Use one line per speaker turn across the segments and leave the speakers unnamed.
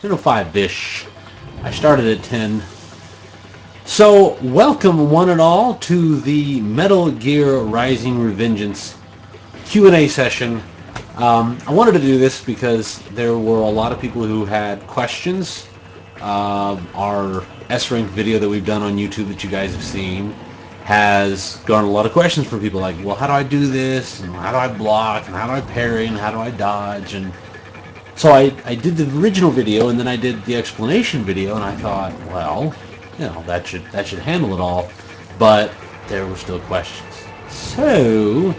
10:05-ish. I started at 10. So, welcome one and all to the Metal Gear Rising Revengeance Q&A session. I wanted to do this because there were a lot of people who had questions. Our S-Rank video that we've done on YouTube that you guys have seen has garnered a lot of questions from people like, well, how do I do this? And how do I block? And how do I parry? And how do I dodge? And so I did the original video and then I did the explanation video, and I thought, well, that should handle it all. But there were still questions. So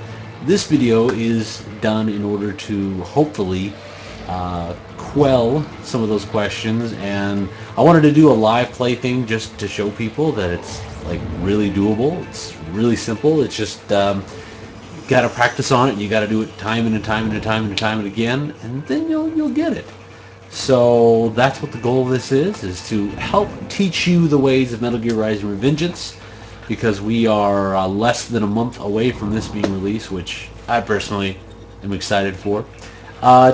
this video is done in order to hopefully quell some of those questions, and I wanted to do a live play thing just to show people that it's like really doable. It's really simple. It's just got to practice on it. You got to do it time and time and time and time and again, and then you'll get it. So that's what the goal of this is to help teach you the ways of Metal Gear Rising Revengeance, because we are less than a month away from this being released, which I personally am excited for.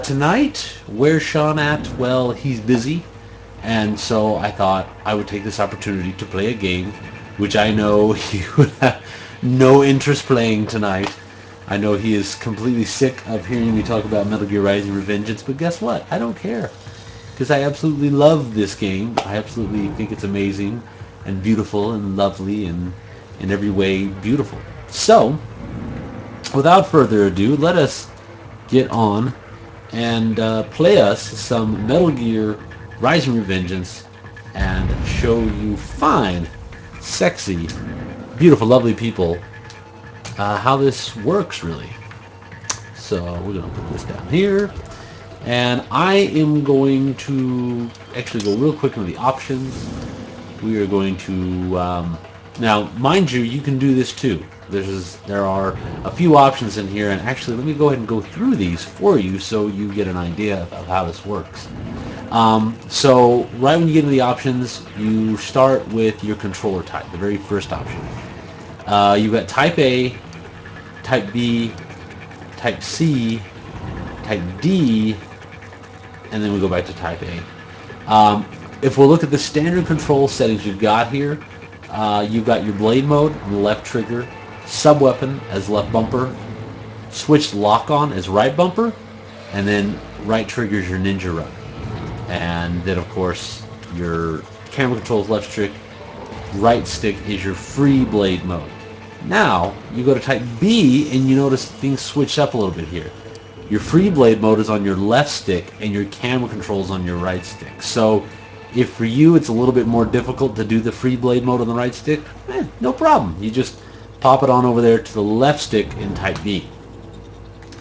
Tonight, where's Sean at? Well, he's busy, and so I thought I would take this opportunity to play a game which I know he would have no interest playing tonight. I know he is completely sick of hearing me talk about Metal Gear Rising Revengeance, but guess what? I don't care, because I absolutely love this game. I absolutely think it's amazing and beautiful and lovely and in every way beautiful. So, without further ado, let us get on and play us some Metal Gear Rising Revengeance and show you fine, sexy, beautiful, lovely people how this works really. So we're going to put this down here, and I am going to actually go real quick into the options. We are going to now, mind you, you can do this too. There are a few options in here, and actually let me go ahead and go through these for you so you get an idea of how this works. So right when you get into the options, you start with your controller type, the very first option. You've got Type A, Type B, Type C, Type D, and then we go back to Type A. If we'll look at the standard control settings you've got here, you've got your blade mode on the left trigger, sub-weapon as left bumper, switch lock-on as right bumper, and then right trigger is your ninja run. And then of course your camera controls left stick, right stick is your free blade mode. Now you go to Type B and you notice things switch up a little bit here. Your free blade mode is on your left stick and your camera controls on your right stick. So if for you it's a little bit more difficult to do the free blade mode on the right stick, no problem. You just pop it on over there to the left stick in Type B.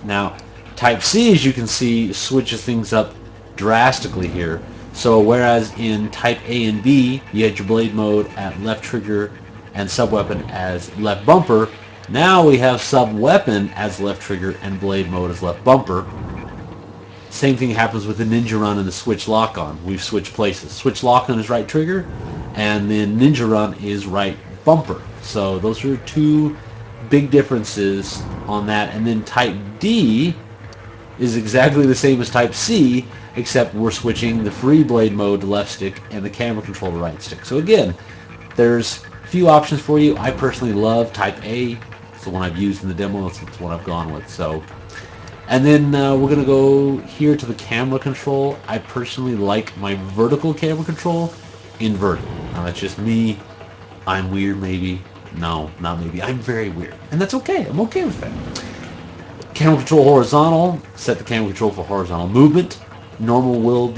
Now Type C, as you can see, switches things up drastically here. So whereas in Type A and B you had your blade mode at left trigger and sub-weapon as left bumper, now we have sub-weapon as left trigger and blade mode as left bumper. Same thing happens with the ninja run and the switch lock-on. We've switched places. Switch lock-on is right trigger, and then ninja run is right bumper. So those are two big differences on that. And then Type D is exactly the same as Type C, except we're switching the free blade mode to left stick and the camera control to right stick. So again, there's a few options for you. I personally love Type A. It's the one I've used in the demo. It's the one I've gone with. So, and then we're going to go here to the camera control. I personally like my vertical camera control inverted. Now that's just me. I'm weird maybe. No, not maybe. I'm very weird. And that's okay. I'm okay with that. Camera control horizontal. Set the camera control for horizontal movement. Normal will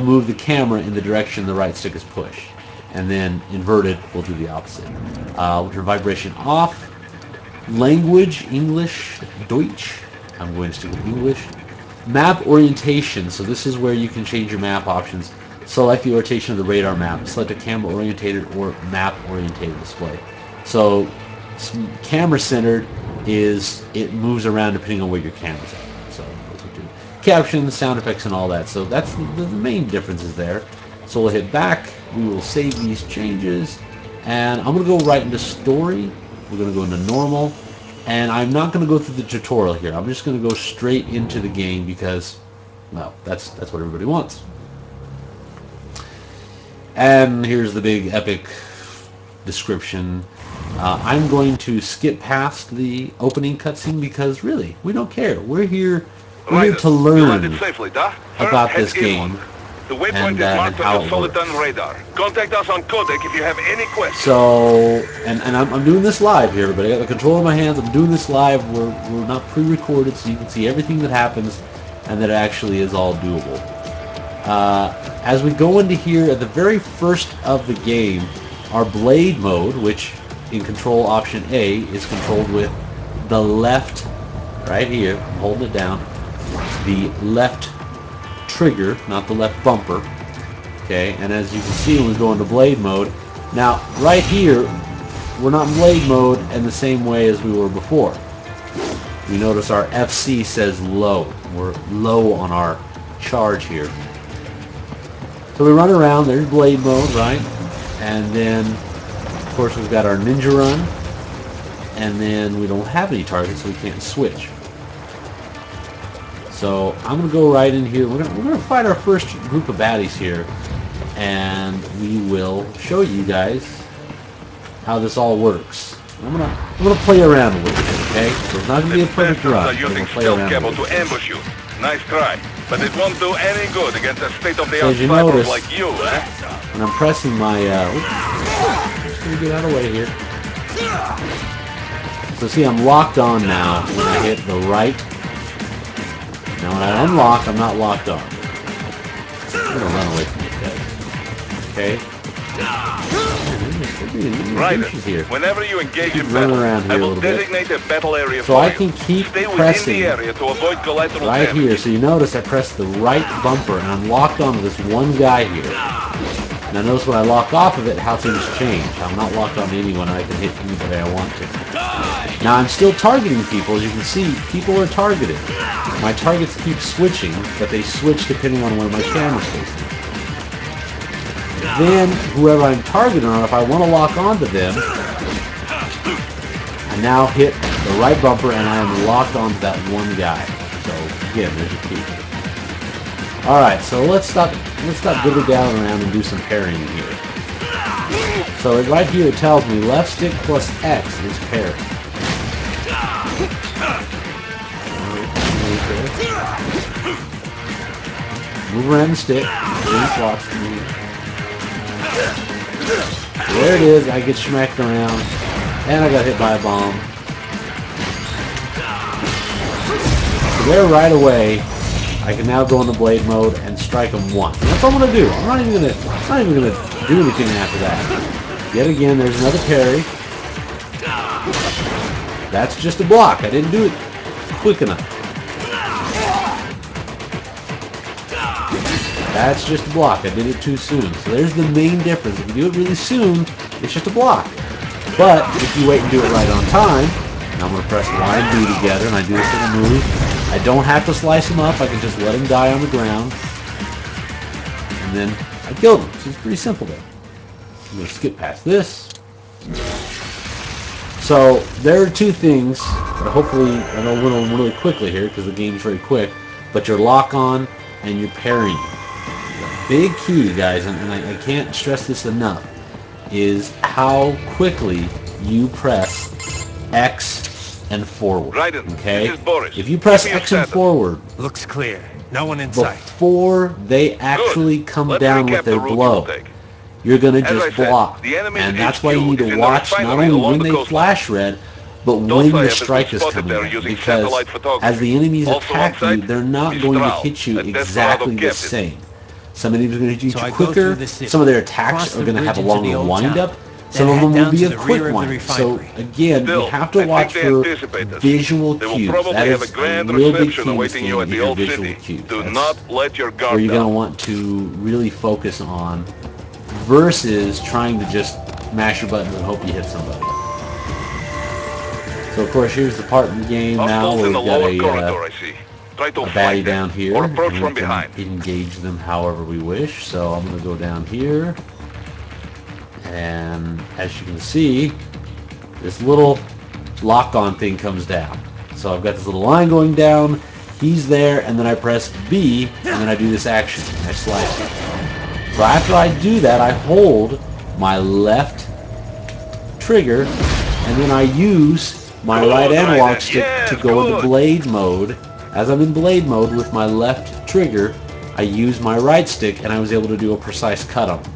move the camera in the direction the right stick is pushed, and then inverted will do the opposite. We'll turn vibration off. Language, English, Deutsch. I'm going to stick with English. Map orientation. So this is where you can change your map options. Select the orientation of the radar map. Select a camera orientated or map orientated display. So camera centered is it moves around depending on where your camera's at. So captions, sound effects, and all that. So that's the main differences there. So we'll hit back. We will save these changes, and I'm going to go right into story. We're going to go into normal, and I'm not going to go through the tutorial here. I'm just going to go straight into the game because, well, that's what everybody wants. And here's the big epic description. I'm going to skip past the opening cutscene because really, we don't care. We're here to learn about this game.
The waypoint is marked on your Soliton radar. Contact us on codec if you have any questions.
So, and I'm doing this live here, but I got the controller in my hands. I'm doing this live. We're not pre-recorded, so you can see everything that happens, and that it actually is all doable. As we go into here, at the very first of the game, our blade mode, which in control option A is controlled with the left, right here, I'm holding it down, the left trigger, not the left bumper. Okay, and as you can see when we go into blade mode, now right here we're not in blade mode in the same way as we were before. You notice our FC says low. We're low on our charge here. So we run around, there's blade mode, right? And then of course we've got our ninja run, and then we don't have any targets, so we can't switch. So I'm going to go right in here. We're gonna fight our first group of baddies here, and we will show you guys how this all works. I'm gonna play around with it, okay? So it's not going to be a perfect run.
Are using stealth cable to ambush you. Nice try, but it won't do any good against a state-of-the-art sniper like you, eh?
When I'm pressing my, just gonna get out of the way here. So see, I'm locked on now when I hit the right. Now when I unlock, I'm not locked on. I'm gonna run away from these guys. Okay?
Right. Whenever you engage in battle, I will designate a battle area
so
for
I can keep
Stay within
pressing
the area to avoid collateral
right
damage.
here. So you notice I press the right bumper and I'm locked onto this one guy here. Now notice when I lock off of it, how things change. I'm not locked on anyone, and I can hit anybody I want to. Now I'm still targeting people. As you can see, people are targeted. My targets keep switching, but they switch depending on where my camera's facing. Then whoever I'm targeting on, if I want to lock onto them, I now hit the right bumper and I am locked onto that one guy. So again, there's your key. Alright, so let's stop diddling down around and do some parrying here. So right here it tells me left stick plus X is parry. Move around the stick. There it is. I get smacked around. And I got hit by a bomb. So there right away, I can now go into blade mode and strike them once. And that's all I'm going to do. I'm not even going to do anything after that. Yet again, there's another parry. That's just a block. I didn't do it quick enough. That's just a block. I did it too soon. So there's the main difference. If you do it really soon, it's just a block. But if you wait and do it right on time, and I'm going to press Y and B together, and I do this little move, I don't have to slice him up. I can just let him die on the ground. And then I killed him. So it's pretty simple there. I'm going to skip past this. So there are two things that hopefully, I know we'll run really quickly here because the game's very quick, but your lock on and your parrying. Big key, guys, and I can't stress this enough, is how quickly you press X and forward.
Right,
okay?
this is Boris.
If you press X and forward,
looks clear. No one in sight.
Before they actually come down with their blow, you're going to just block. And that's why you need to watch not only when they flash red, but when the strike is coming in. Because as the enemies attack you, they're not going to hit you exactly the same. Some enemies are going to hit you quicker. Some of their attacks are going to have a longer wind-up. Some of them will be a quick one. So again, you have to watch for visual cues. That is a real big key in this game, is your visual cues. That's where you're going to want to really focus on, versus trying to just mash your buttons and hope you hit somebody. So of course, here's the part in the game now where we've got a baddie down here, and we can engage them however we wish. So I'm going to go down here, and as you can see, this little lock-on thing comes down. So I've got this little line going down, he's there, and then I press B, and then I do this action. I slice it. So after I do that, I hold my left trigger, and then I use my right analog stick to go into blade mode. As I'm in blade mode with my left trigger, I use my right stick, and I was able to do a precise cut on him.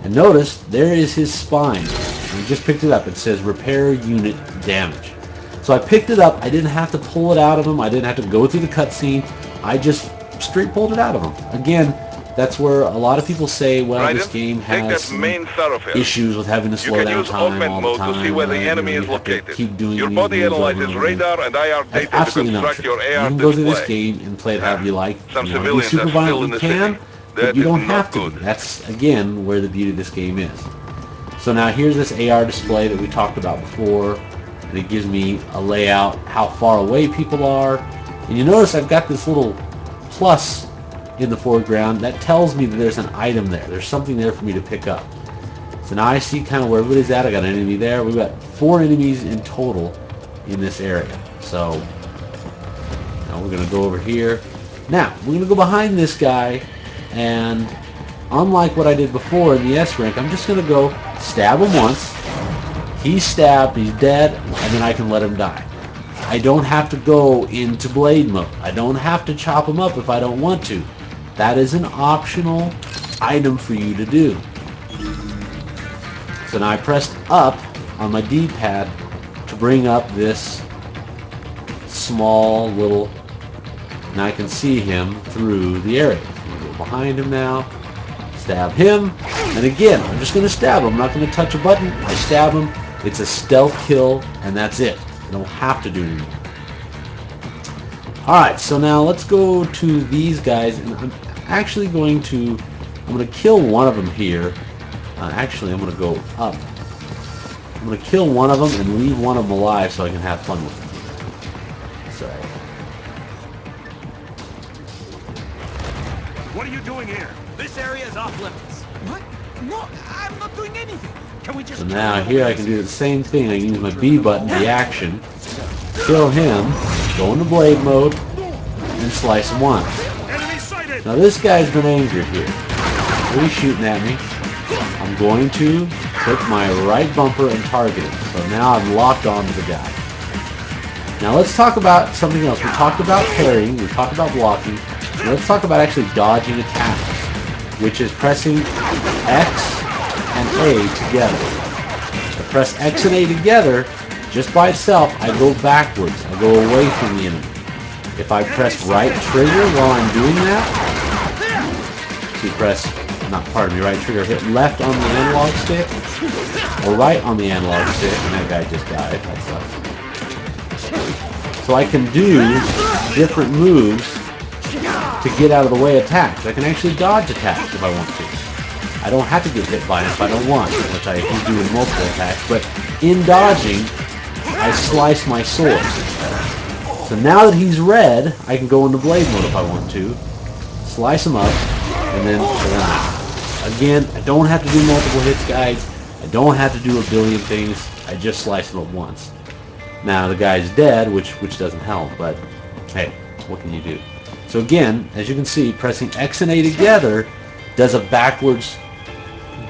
And notice, there is his spine. I just picked it up. It says repair unit damage. So I picked it up. I didn't have to pull it out of him. I didn't have to go through the cutscene. I just straight pulled it out of him. Again, that's where a lot of people say, well, this game has some issues with having to slow down time all the time.
To see where the enemy is located.
Keep doing
your body analyzes radar and IR data to construct your AR
display. You can go through this game and play it however you like.
Some
you want to be super violent, you can, but you don't have to. That's, again, where the beauty of this game is. So now here's this AR display that we talked about before, and it gives me a layout, how far away people are. And you notice I've got this little plus in the foreground that tells me that there's an item there. There's something there for me to pick up. So now I see kind of where everybody's at. I got an enemy there. We've got 4 enemies in total in this area. So now we're going to go over here. Now we're going to go behind this guy, and unlike what I did before in the S rank, I'm just going to go stab him once. He's stabbed, he's dead, and then I can let him die. I don't have to go into blade mode. I don't have to chop him up if I don't want to. That is an optional item for you to do. So now I pressed up on my D-pad to bring up this small little, and I can see him through the area. I'm going to go behind him now, stab him, and again, I'm just going to stab him. I'm not going to touch a button. I stab him. It's a stealth kill, and that's it. I don't have to do anything. Alright, so now let's go to these guys, and I'm actually going to kill one of them here. Actually, I'm going to go up. I'm going to kill one of them and leave one of them alive so I can have fun with them. So.
What are you doing here? This area is off limits. What? No, I'm not doing anything. Can we just...
So now here I can do the same thing. I can use my B button, the action, kill him, go into blade mode, and slice him once. Now this guy's been angered here. He's shooting at me. I'm going to click my right bumper and target him. So now I'm locked onto the guy. Now let's talk about something else. We talked about parrying, we talked about blocking. Now let's talk about actually dodging attacks, which is pressing X and A together. To press X and A together, just by itself, I go backwards. I go away from the enemy. If I press right trigger while I'm doing that, right trigger, hit left on the analog stick, or right on the analog stick, and that guy just died. That sucks. So I can do different moves to get out of the way attacks. I can actually dodge attacks if I want to. I don't have to get hit by it if I don't want, which I can do in multiple attacks, but in dodging, I slice my sword. So now that he's red, I can go into blade mode if I want to, slice him up, and then again, I don't have to do multiple hits, guys. I don't have to do a billion things. I just slice him up once. Now the guy's dead, which doesn't help, but hey, what can you do? So again, as you can see, pressing X and A together does a backwards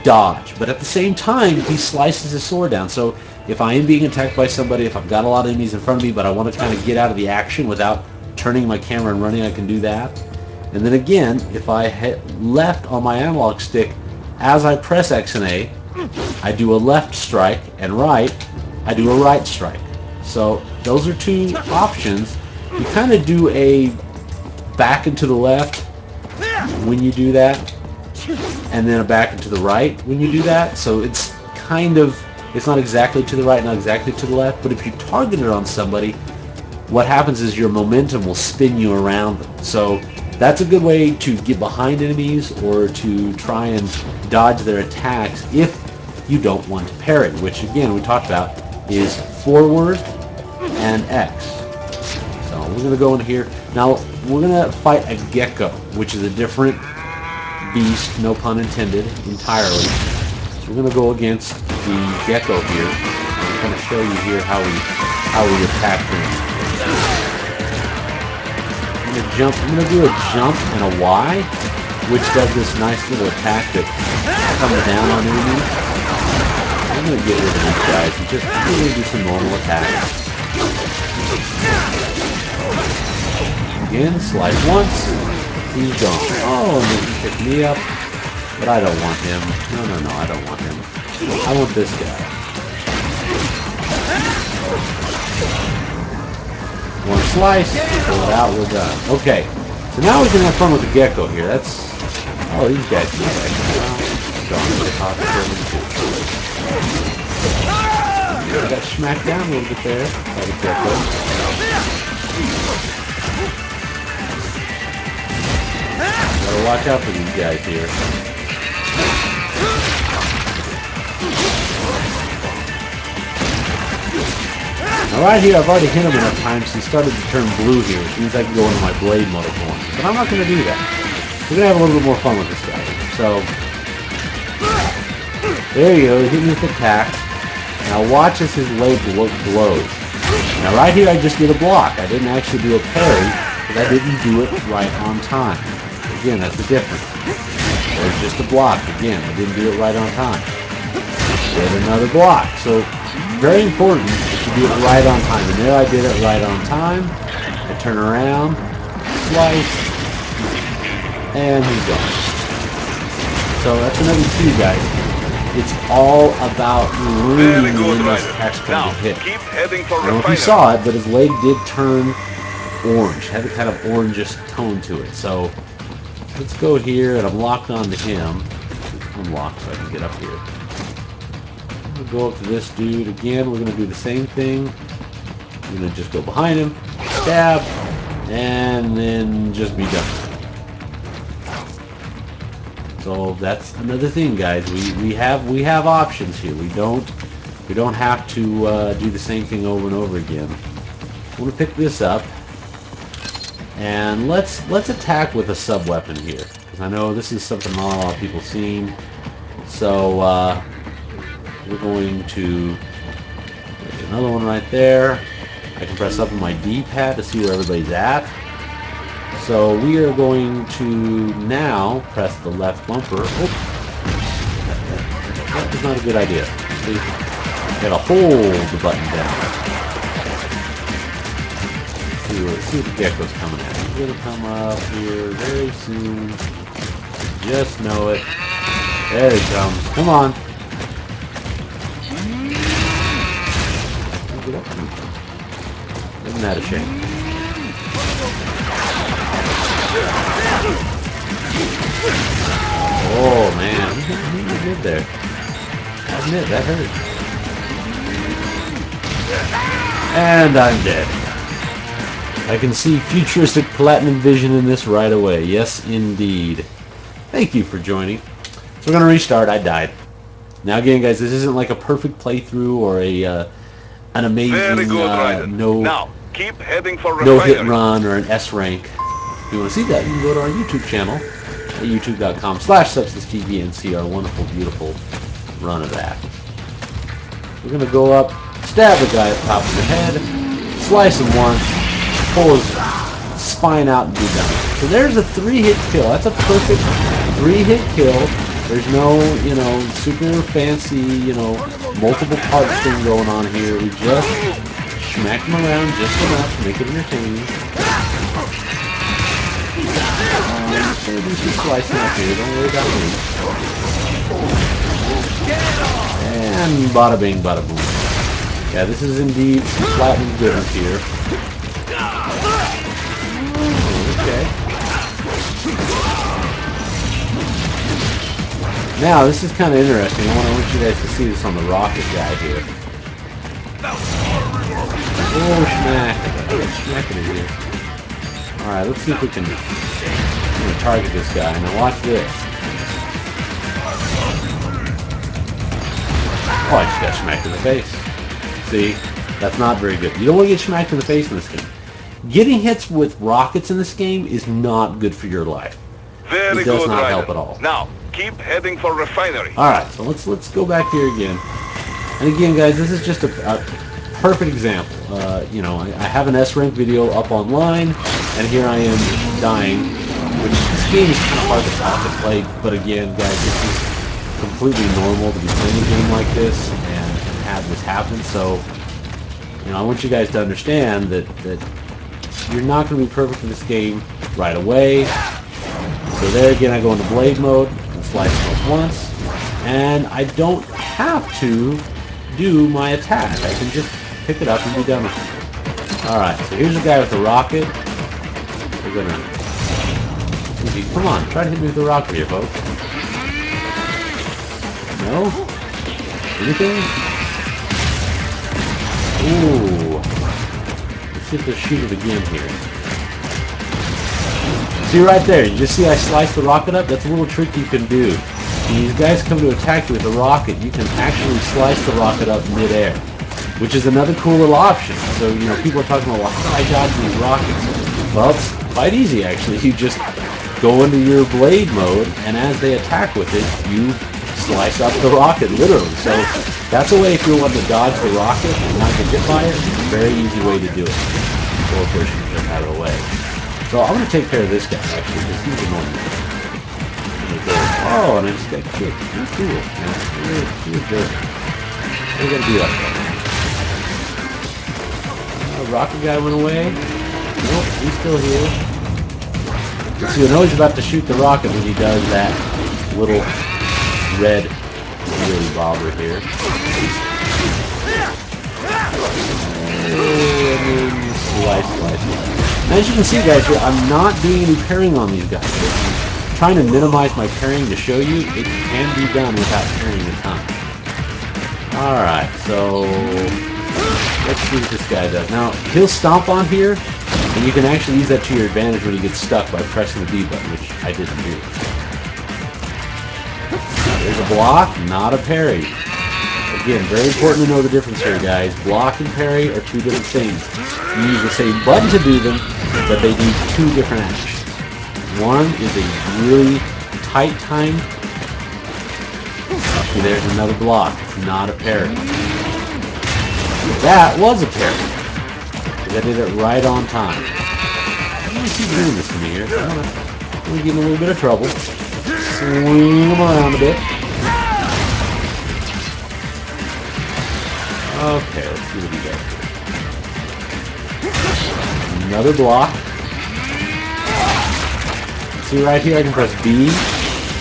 dodge, but at the same time, he slices his sword down. So if I am being attacked by somebody, if I've got a lot of enemies in front of me, but I want to kind of get out of the action without turning my camera and running, I can do that. And then again, if I hit left on my analog stick, as I press X and A, I do a left strike, and right, I do a right strike. So those are two options. You kind of do a back and to the left when you do that, and then a back and to the right when you do that. So it's kind of, it's not exactly to the right, not exactly to the left, but if you target it on somebody, what happens is your momentum will spin you around them. So that's a good way to get behind enemies or to try and dodge their attacks if you don't want to parry, which again we talked about is forward and X. So we're going to go in here. Now we're going to fight a gecko, which is a different beast, no pun intended, entirely. So we're going to go against the gecko here. I'm going to show you here how we attack him. I'm going to do a jump and a Y, which does this nice little attack that comes down on enemies. I'm going to get rid of these guys and just really do some normal attacks. Again, slice once. He's gone. Oh, and he picked me up. But I don't want him. No, I don't want him. I want this guy. One slice, pull it out, we're done. Okay, so now we can have fun with the gecko here. That's... Oh, these guys can get I got smacked down a little bit there by the gecko. Gotta watch out for these guys here. Now right here, I've already hit him enough times, he started to turn blue here, which means I can go into my blade mode if I want. But I'm not going to do that. We're going to have a little bit more fun with this guy. So, there you go, he hit me with the attack. Now watch as his blade glows. Now right here, I just did a block. I didn't actually do a parry, because I didn't do it right on time. Again, that's the difference. There's just a block. Again, I didn't do it right on time. Did another block. So, very important to do it right on time. And there I did it right on time. I turn around, slice, and he's gone. So that's another key, guys. It's all about reading when this attack's going to hit. I don't know if you saw it, but his leg did turn orange. Had a kind of orangish tone to it. So let's go here, and I'm locked onto him. I'm locked so I can get up here. Go up to this dude again. We're going to do the same thing. We're going to just go behind him, stab, and then just be done. So that's another thing, guys. We have options here. We don't have to do the same thing over and over again. I'm going to pick this up, and let's attack with a sub weapon here, because I know this is something not a lot of people have seen. So. We're going to there's another one right there. I can press up on my D-pad to see where everybody's at. So we are going to now press the left bumper. Oops. That is not a good idea. See, gotta hold the button down. See what the gecko's coming at. He's gonna come up here very soon. Just know it. There he comes. Come on. Isn't that a shame? Oh man, he did there. I admit, that hurt. And I'm dead. I can see futuristic platinum vision in this right away. Yes, indeed. Thank you for joining. So we're going to restart. I died. Now again, guys, this isn't like a perfect playthrough or an amazing
now, keep heading for
no hit run or an S rank. If you want to see that, you can go to our YouTube channel at youtube.com/substancetv and see our wonderful, beautiful run of that. We're going to go up, stab the guy at the top of the head, slice him once, pull his spine out and be done. So there's a 3-hit kill. That's a perfect 3-hit kill. There's no, super fancy, multiple parts thing going on here. We just smack them around just enough to make it entertaining. Just gonna do some slicing up here. Don't worry about me. And bada bing, bada boom. Yeah, this is indeed some platinum goodness here. Okay. Now, this is kind of interesting. I want you guys to see this on the rocket guy here. Oh, smack. Smacking it here. Alright, let's see if we can target this guy. Now, watch this. Oh, I just got smacked in the face. See? That's not very good. You don't want to get smacked in the face in this game. Getting hits with rockets in this game is not good for your life. It does not help at all.
Now, keep heading for refinery.
Alright, so let's go back here again. And again, guys, this is just a perfect example. I have an S-rank video up online, and here I am dying which this game is kind of hard to play, but again, guys, this is completely normal to be playing a game like this and have this happen. So, you know, I want you guys to understand that you're not going to be perfect in this game right away. So there again, I go into blade mode and slice them up once, and I don't have to do my attack. I can just pick it up and be done with it. Alright, so here's a guy with a rocket. We're gonna... Come on, try to hit me with a rocket here, folks. No? Anything? Ooh. Let's see if they'll shoot it again here. See right there, you just see I sliced the rocket up? That's a little trick you can do. When these guys come to attack you with a rocket, you can actually slice the rocket up mid-air, which is another cool little option. So, you know, people are talking about, well, how do I dodge these rockets? Well, it's quite easy, actually. You just go into your blade mode, and as they attack with it, you slice up the rocket, literally. So that's a way if you want to dodge the rocket and not get hit by it. It's a very easy way to do it. Or pushing it out of the way. So I'm going to take care of this guy, actually, because he's annoying me. Oh, and I just got kicked. You're cool. You're a jerk. We're going to be like that. Rocket guy went away. Nope, he's still here. So you know he's about to shoot the rocket when he does that little red wheelie bobber here. And slice. And as you can see, guys, here, I'm not doing any parrying on these guys. I'm trying to minimize my parrying to show you it can be done without parrying a ton. Alright, so let's see what this guy does. Now, he'll stomp on here, and you can actually use that to your advantage when he gets stuck by pressing the B button, which I didn't do. There's a block, not a parry. Again, very important to know the difference here, guys. Block and parry are two different things. You use the same button to do them, but they do two different actions. One is a really tight time. See, there's another block. It's not a parry. That was a parry. Because I did it right on time. I'm going to keep doing this to me here. I'm going to get in a little bit of trouble. Swing them around a bit. Okay, let's see what he does here. Another block. See right here, I can press B.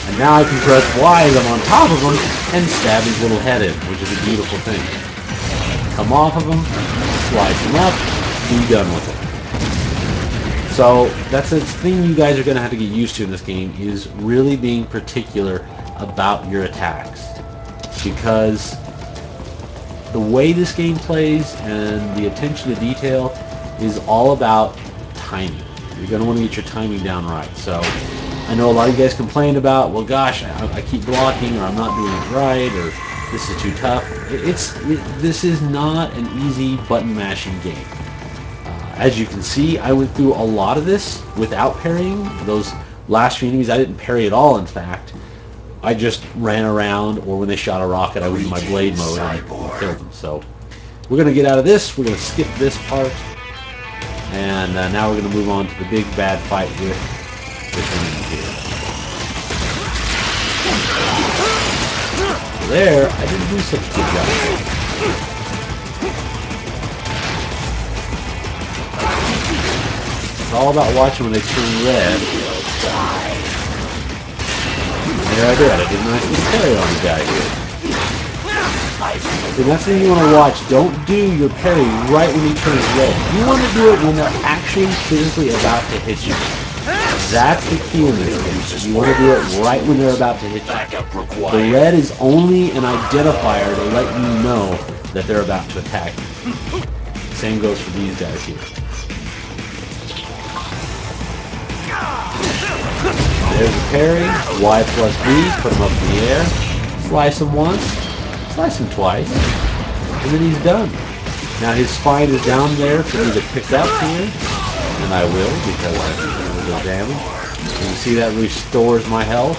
And now I can press Y as I'm on top of him and stab his little head in, which is a beautiful thing. Come off of him, slice him up, be done with it. So that's a thing you guys are going to have to get used to in this game, is really being particular about your attacks. Because the way this game plays and the attention to detail is all about timing. You're going to want to get your timing down right. So I know a lot of you guys complained about, well, gosh, I keep blocking, or I'm not doing it right, or this is too tough. This is not an easy button mashing game. As you can see, I went through a lot of this without parrying. Those last few enemies, I didn't parry at all, in fact. I just ran around, or when they shot a rocket, I went in my blade mode and killed them. So we're going to get out of this. We're going to skip this part. And now we're going to move on to the big bad fight with this enemy here. So there, I didn't do such a good job. It's all about watching when they turn red. There I did. I did a nice little parry on the guy here. So that's the thing you want to watch. Don't do your parry right when he turns red. You want to do it when they're actually physically about to hit you. That's the key in this game. You want to do it right when they're about to hit you. The red is only an identifier to let you know that they're about to attack you. Same goes for these guys here. There's a parry, Y plus B, put him up in the air, slice him once, slice him twice, and then he's done. Now his spine is down there for me to pick up here, and I will, because I think a little bit of damage. And you see that restores my health.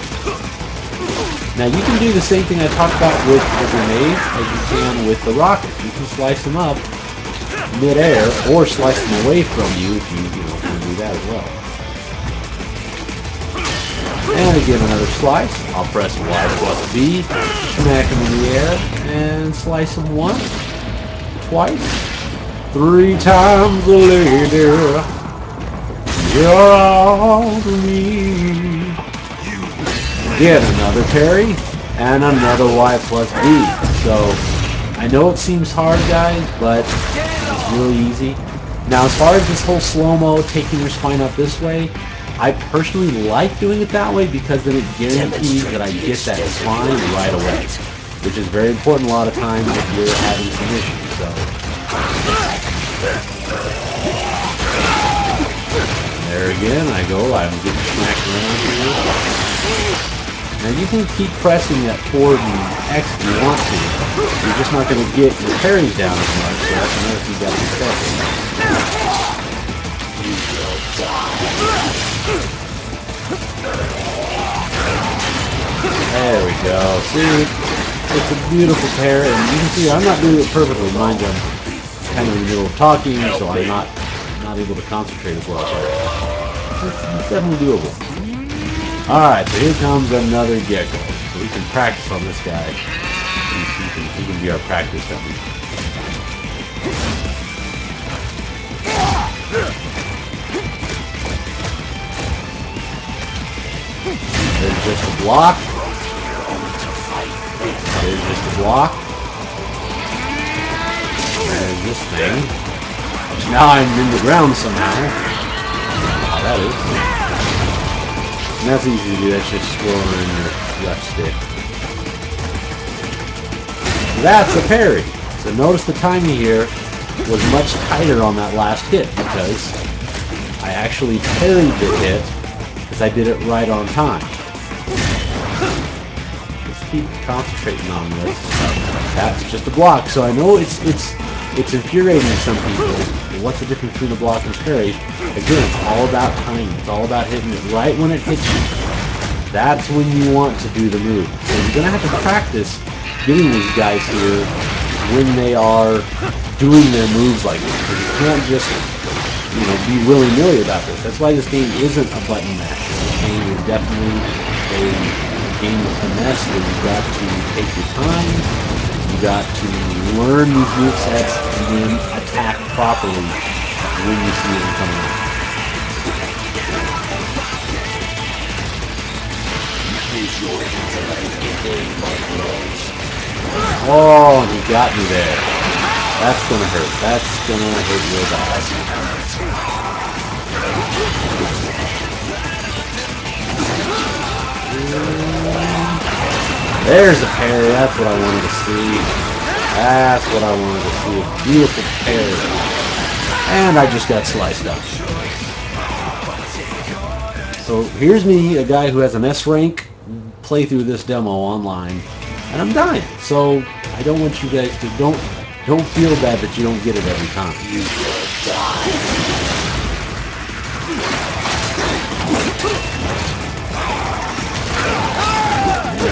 Now you can do the same thing I talked about with the grenades as you can with the rockets. You can slice them up mid-air, or slice them away from you if you want to do that as well. And again, another slice. I'll press Y plus B, smack him in the air, and slice him once, twice, 3 times later. You're all to me. Again, another parry, and another Y plus B. So, I know it seems hard, guys, but it's really easy. Now, as far as this whole slow-mo, taking your spine up this way, I personally like doing it that way because then it guarantees that I get that spine right away, which is very important a lot of times if you're having some issues. So, there again, I go. I'm getting smacked around here. And you can keep pressing that forward and X if you want to. You're just not going to get your parries down as much, so that's another thing you got to be careful. There we go. See? It's a beautiful parry, and you can see I'm not doing it perfectly. Mind you, I'm kind of in the middle of talking, so I'm not able to concentrate as well. It's definitely doable. Alright, so here comes another gecko. So we can practice on this guy. He can be our practice dummy. There's just a block. There's just a block. There's this thing. Now I'm in the ground somehow. How that is. And that's easy to do. That's just scrolling in your left stick. That's a parry. So notice the timing here was much tighter on that last hit because I actually parried the hit because I did it right on time. Let's keep concentrating on this. That's just a block. So I know it's infuriating to some people. What's the difference between a block and parry? Again, it's all about timing. It's all about hitting it right when it hits you. That's when you want to do the move. So you're going to have to practice getting these guys here when they are doing their moves like this. Because you can't just, be willy-nilly about this. That's why this game isn't a button masher. This game is definitely a game of finesse where you've got to take your time. You got to learn these move sets and then attack properly when you see them coming out. Oh, and he got me there. That's gonna hurt. That's gonna hurt real bad. There's a parry. That's what I wanted to see. That's what I wanted to see. A beautiful parry. And I just got sliced up. So here's me, a guy who has an S rank, play through this demo online, and I'm dying. So I don't want you guys to don't feel bad that you don't get it every time. You will die.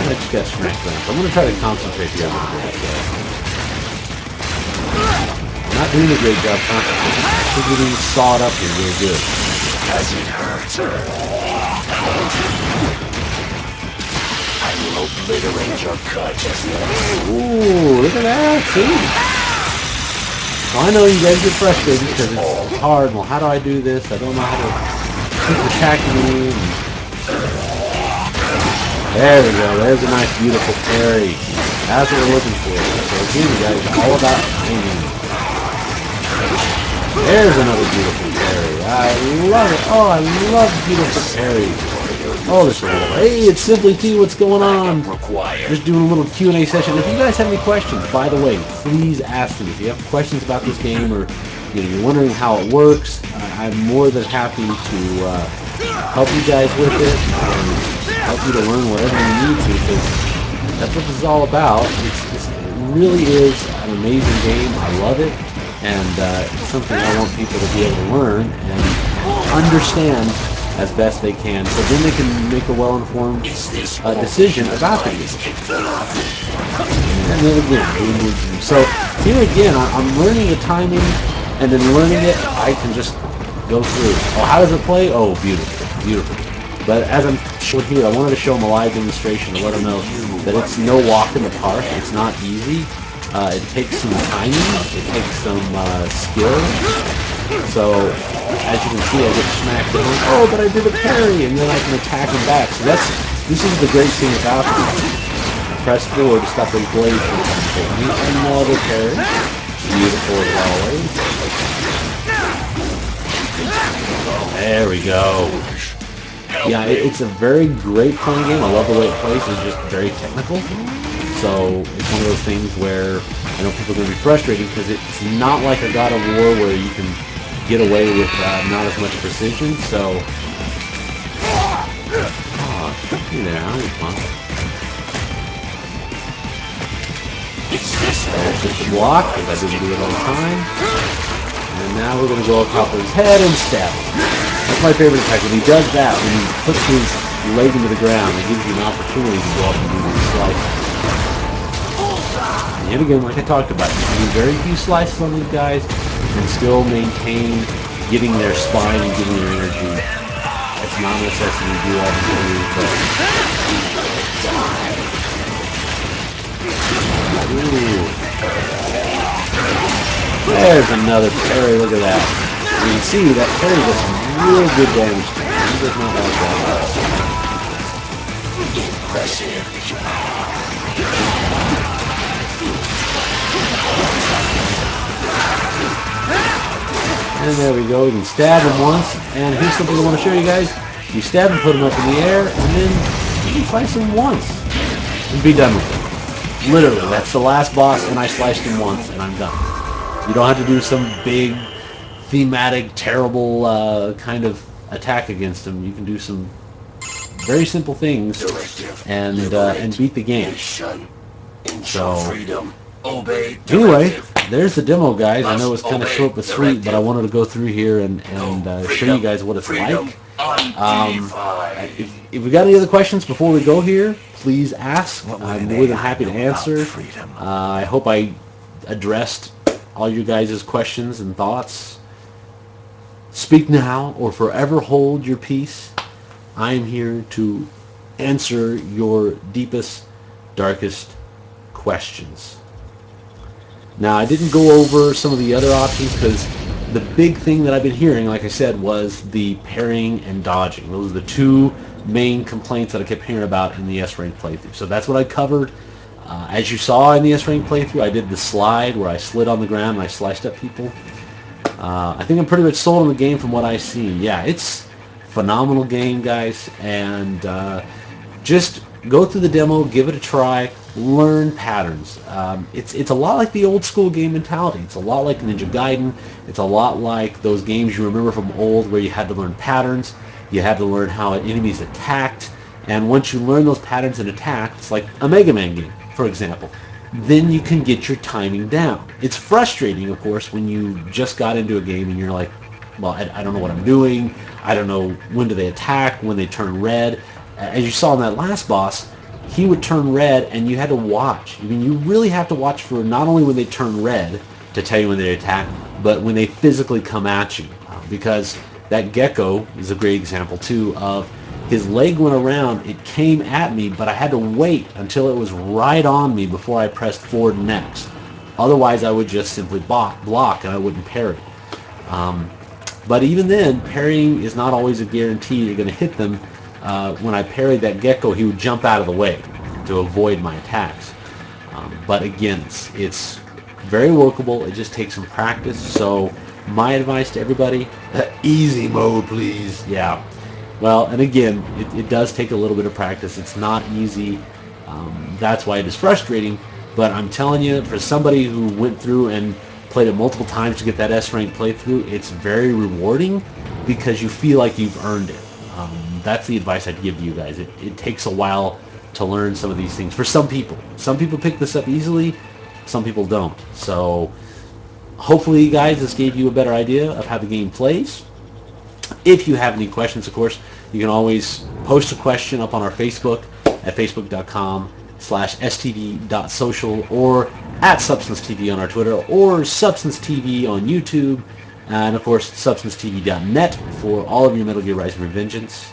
I just got smacked around. So I'm gonna try to concentrate here a little bit. I'm not doing a great job concentrating. I'm getting sawed up here real good. As it hurts. I will obliterate your consciousness. Ooh, look at that, see? So I know you guys get frustrated because it's hard. Well, how do I do this? I don't know how to keep attacking me. There we go. There's a nice, beautiful parry. That's what we're looking for. So again, guys, it's all about timing. There's another beautiful parry. I love it. Oh, I love beautiful parries. Oh, this is cool. Hey, it's Simply T. What's going on? Just doing a little Q&A session. If you guys have any questions, by the way, please ask them. If you have questions about this game or you're wondering how it works, I'm more than happy to help you guys with it and help you to learn whatever you need to, because that's what this is all about. It really is an amazing game. I love it. And it's something I want people to be able to learn and understand as best they can, so then they can make a well-informed decision about the game. And then again, so here again, I'm learning the timing, and then learning it, I can just go through. Oh, how does it play? Oh, beautiful, beautiful. But as I'm showing here, I wanted to show them a live demonstration to let them know that it's no walk in the park. It's not easy. It takes some timing. It takes some skill. So, as you can see, I get smacked down. Oh, but I did a parry, and then I can attack him back. So this is the great thing about this. Press forward to stop those blades from coming. Another parry. Beautiful as always. There we go. Yeah, it's a very great fun game. I love the way it plays. It's just very technical. So it's one of those things where I know people are going to be frustrated because it's not like a God of War where you can get away with not as much precision. So, you there, huh? Just a block, because I didn't do it all the time. And now we're going to go up top of his head and stab him. That's my favorite attack. When he does that, when he puts his leg into the ground, it gives you an opportunity to go up and do these slices. And again, like I talked about, you can do very few slices on these guys and still maintain getting their spine and getting their energy. It's not a necessity to do all these moves, but... Ooh. There's another parry, look at that. You can see that parry does some real good damage to him. He does not like that. And there we go, you can stab him once, and here's something I want to show you guys. You stab him, put him up in the air, and then you can slice him once, and be done with it. Literally, that's the last boss, and I sliced him once, and I'm done. You don't have to do some big, thematic, terrible kind of attack against him. You can do some very simple things and beat the game. So, anyway, there's the demo, guys. I know it's kind of short but sweet, but I wanted to go through here and show you guys what it's like. If we got any other questions before we go here, please ask. I'm more than happy to answer. I hope I addressed all you guys' questions and thoughts. Speak now or forever hold your peace. I am here to answer your deepest, darkest questions. Now, I didn't go over some of the other options because the big thing that I've been hearing, like I said, was the parrying and dodging. Those are the two main complaints that I kept hearing about in the S-Rank playthrough. So that's what I covered. As you saw in the S-Rank playthrough, I did the slide where I slid on the ground and I sliced up people. I think I'm pretty much sold on the game from what I've seen. Yeah, it's a phenomenal game, guys, and just go through the demo, give it a try, learn patterns. It's a lot like the old school game mentality. It's a lot like Ninja Gaiden. It's a lot like those games you remember from old where you had to learn patterns. You had to learn how enemies attacked, and once you learn those patterns and attacks, like a Mega Man game, for example, then you can get your timing down. It's frustrating, of course, when you just got into a game and you're like, well, I don't know what I'm doing. I don't know when do they attack, when they turn red. As you saw in that last boss, he would turn red and you had to watch. I mean, you really have to watch for not only when they turn red to tell you when they attack, but when they physically come at you. Because that gecko is a great example, too, of his leg went around, it came at me, but I had to wait until it was right on me before I pressed forward next. Otherwise, I would just simply block and I wouldn't parry. But even then, parrying is not always a guarantee you're going to hit them. When I parried that gecko, he would jump out of the way to avoid my attacks. But again, it's very workable. It just takes some practice. So my advice to everybody, easy mode, please. Yeah. Well, and again, it does take a little bit of practice. It's not easy. That's why it is frustrating. But I'm telling you, for somebody who went through and played it multiple times to get that S-Rank playthrough, it's very rewarding because you feel like you've earned it. That's the advice I'd give you guys. It takes a while to learn some of these things. For some people pick this up easily, some people don't. So hopefully, guys, this gave you a better idea of how the game plays. If you have any questions, of course, you can always post a question up on our Facebook at facebook.com/stv.social or at SubstanceTV on our Twitter or SubstanceTV on YouTube. And, of course, SubstanceTV.net for all of your Metal Gear Rising Revengeance.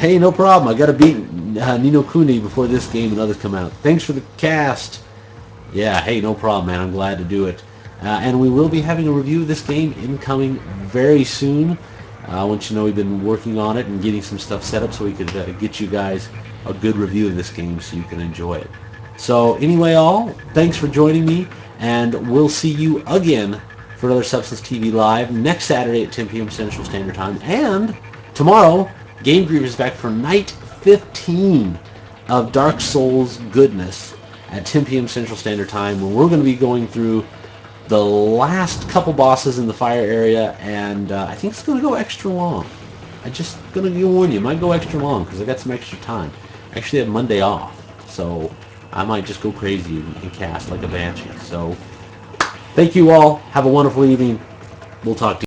Hey, no problem. I got to beat Nino Kuni before this game and others come out. Thanks for the cast. Yeah, hey, no problem, man. I'm glad to do it. And we will be having a review of this game incoming very soon. I want you to know we've been working on it and getting some stuff set up so we could get you guys a good review of this game so you can enjoy it. So anyway, all, thanks for joining me, and we'll see you again for another Substance TV Live next Saturday at 10 p.m. Central Standard Time. And tomorrow, Game Grief is back for night 15 of Dark Souls goodness at 10 p.m. Central Standard Time, where we're going to be going through the last couple bosses in the fire area, and I think it's going to go extra long. I'm just going to warn you, it might go extra long because I got some extra time. I actually have Monday off, so I might just go crazy and cast like a banshee. So thank you all. Have a wonderful evening. We'll talk to you.